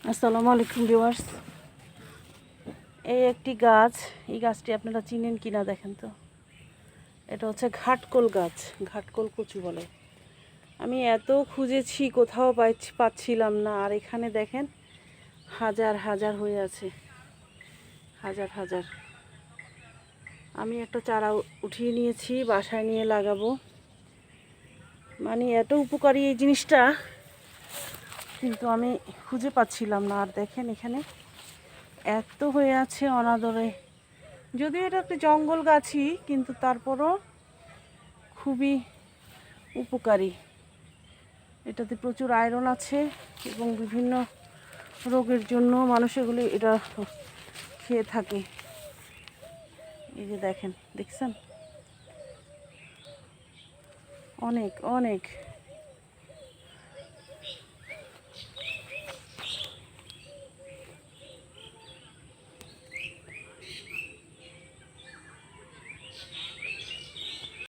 আসসালামু আলাইকুম ভিউয়ার্স। এই একটি গাছ, এই গাছটি আপনারা চিনেন কিনা দেখেন তো। এটা হচ্ছে ঘাটকোল গাছ, ঘাটকোল কচু বলে। আমি এত খুঁজেছি, কোথাও পাচ্ছিলাম না। আর এখানে দেখেন হাজার হাজার হয়ে আছে, হাজার হাজার। আমি একটা চারা উঠিয়ে নিয়েছি, বাসায় নিয়ে লাগাবো। মানে এত উপকারী এই জিনিসটা, কিন্তু আমি খুঁজে পাচ্ছিলাম না। আর দেখেন এখানে এত হয়ে আছে অনাদরে। যদিও এটা একটা জঙ্গল গাছই, কিন্তু তারপরও খুবই উপকারী। এটাতে প্রচুর আয়রন আছে এবং বিভিন্ন রোগের জন্য মানুষ এগুলি এটা খেয়ে থাকে। এই যে দেখেন, দেখছেন, অনেক অনেক